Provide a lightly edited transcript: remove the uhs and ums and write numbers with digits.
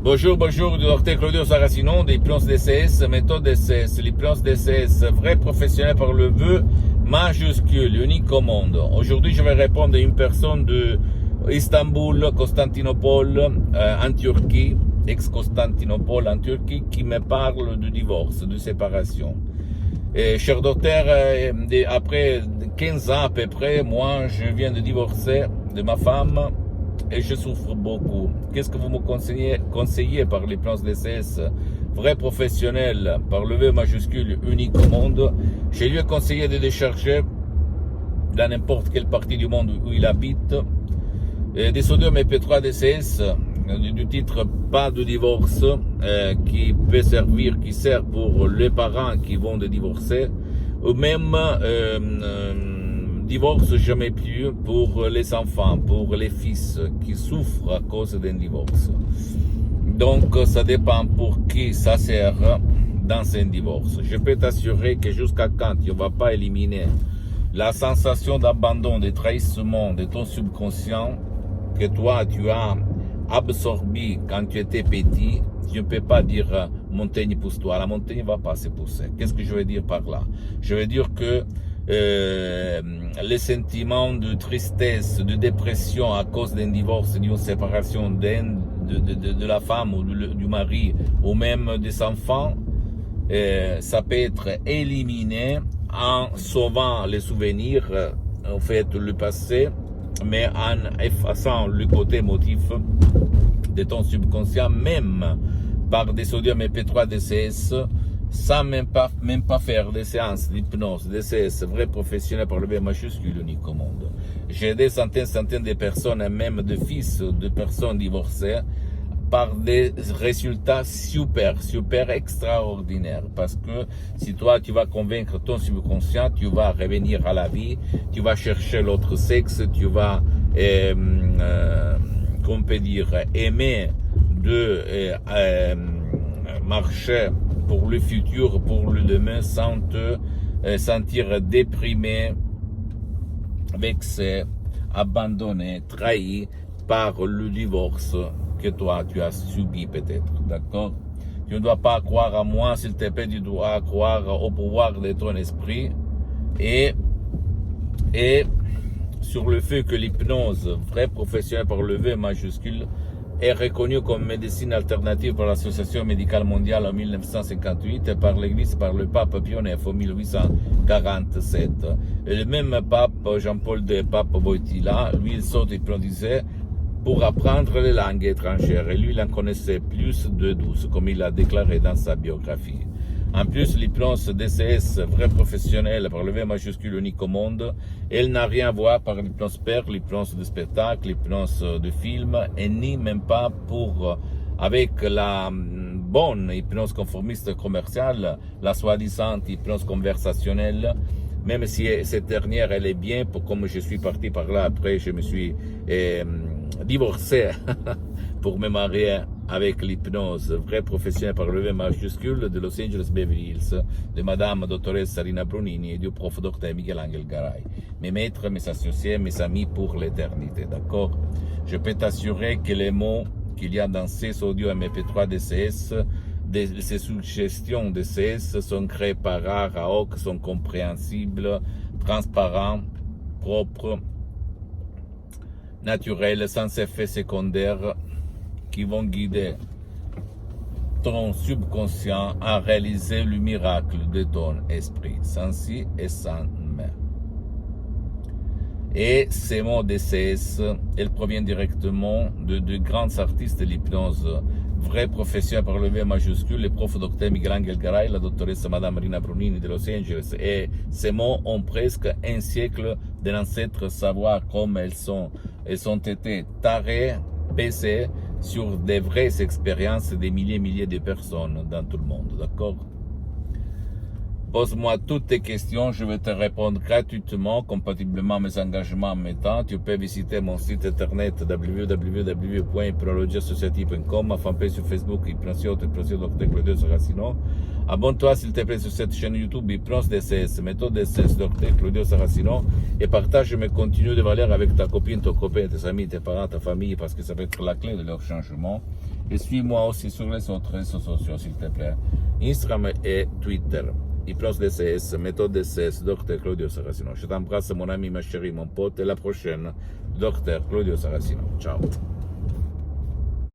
Bonjour, docteur Claudio Saracino, d'hypnose DCS, méthode DCS, l'hypnose DCS, vrai professionnel par le vœu majuscule, unique au monde. Aujourd'hui, je vais répondre à une personne de Istanbul, Constantinople, en Turquie, ex-Constantinople en Turquie, qui me parle du divorce, de séparation. Et, cher docteur, après 15 ans à peu près, moi, je viens de divorcer de ma femme et je souffre beaucoup. Qu'est-ce que vous me conseillez par les plans DCS, vrai professionnel, par le V majuscule, unique au monde? Je lui ai conseillé de décharger dans n'importe quelle partie du monde où il habite des sodium MP3 DCS du titre pas de divorce, qui peut servir, qui sert pour les parents qui vont de divorcer, ou même divorce jamais plus pour les enfants, pour les fils qui souffrent à cause d'un divorce. Donc ça dépend pour qui ça sert dans un divorce. Je peux t'assurer que jusqu'à quand tu ne vas pas éliminer la sensation d'abandon, de trahissement de ton subconscient que toi tu as absorbé quand tu étais petit, tu ne peux pas dire montagne pousse-toi, la montagne ne va pas se pousser. Qu'est-ce que je veux dire par là? Je veux dire que les sentiments de tristesse, de dépression à cause d'un divorce, d'une séparation de la femme ou du mari ou même des enfants, ça peut être éliminé en sauvant les souvenirs, en fait le passé, mais en effaçant le côté émotif de ton subconscient, même par des sodium MP3 DCS, sans même pas faire des séances d'hypnose, DCS, vrai professionnel par le V majuscule, unique au monde. J'ai des centaines de personnes, même de fils de personnes divorcées, par des résultats super extraordinaires. Parce que si toi, tu vas convaincre ton subconscient, tu vas revenir à la vie, tu vas chercher l'autre sexe, tu vas, qu'on peut dire, aimer de marcher pour le futur, pour le demain, sans te sentir déprimé, vexé, abandonné, trahi par le divorce que toi tu as subi peut-être, d'accord? Tu ne dois pas croire à moi, s'il te plaît, tu dois croire au pouvoir de ton esprit et sur le fait que l'hypnose, vrai professionnel par le V majuscule, est reconnue comme médecine alternative par l'Association médicale mondiale en 1958 et par l'Église, par le pape Pie IX en 1847. Et le même pape, Jean-Paul II, pape Wojtyla, lui, il s'auto-hypnotisait pour apprendre les langues étrangères. Et lui, il en connaissait plus de 12, comme il a déclaré dans sa biographie. En plus, l'hypnose DCS, vrai professionnel, par le V majuscule unique au monde, elle n'a rien à voir par l'hypnose père, l'hypnose de spectacle, l'hypnose de film, et ni même pas avec la bonne hypnose conformiste commerciale, la soi-disant hypnose conversationnelle, même si cette dernière, elle est bien, comme je suis parti par là, après je me suis divorcé pour me marier avec l'hypnose vrai professionnel par le V majuscule de Los Angeles Beverly Hills, de Madame Dottoressa Rina Brunini et du prof Dr Miguel Angel Garay. Mes maîtres, mes associés, mes amis pour l'éternité, d'accord? Je peux t'assurer que les mots qu'il y a dans ces audios MP3 DCS, ces suggestions DCS sont créées par Raok, sont compréhensibles, transparents, propres, naturels, sans effet secondaire, qui vont guider ton subconscient à réaliser le miracle de ton esprit, sans si et sans mais. Et ces mots DCS, elles proviennent directement de grands artistes de l'hypnose, vrais professionnels par le V majuscule, le prof Dr Miguel Angel Garay, la doctoresse Madame Rina Brunini de Los Angeles. Et ces mots ont presque un siècle de l'ancêtre savoir comment elles ont été tarées, pesées sur des vraies expériences des milliers de personnes dans tout le monde, d'accord? Pose-moi toutes tes questions, je vais te répondre gratuitement, compatiblement à mes engagements en même temps. Tu peux visiter mon site internet www.hypnologiassociative.com, ma fanpage sur Facebook, Hypnosio Dr Claudio Saracino. Abonne-toi s'il te plaît sur cette chaîne YouTube Hypnose DCS, méthode DCS Dr Claudio Saracino, et partage mes contenus de valeur avec ta copine, ton copain, tes amis, tes parents, ta famille, parce que ça peut être la clé de leur changement. Et suis-moi aussi sur les autres réseaux sociaux, s'il te plaît. Instagram et Twitter. Hypnose DCS, méthode DCS, Dr Claudio Saracino. Je t'embrasse, mon ami, ma chérie, mon pote. Et la prochaine, Dr Claudio Saracino. Ciao.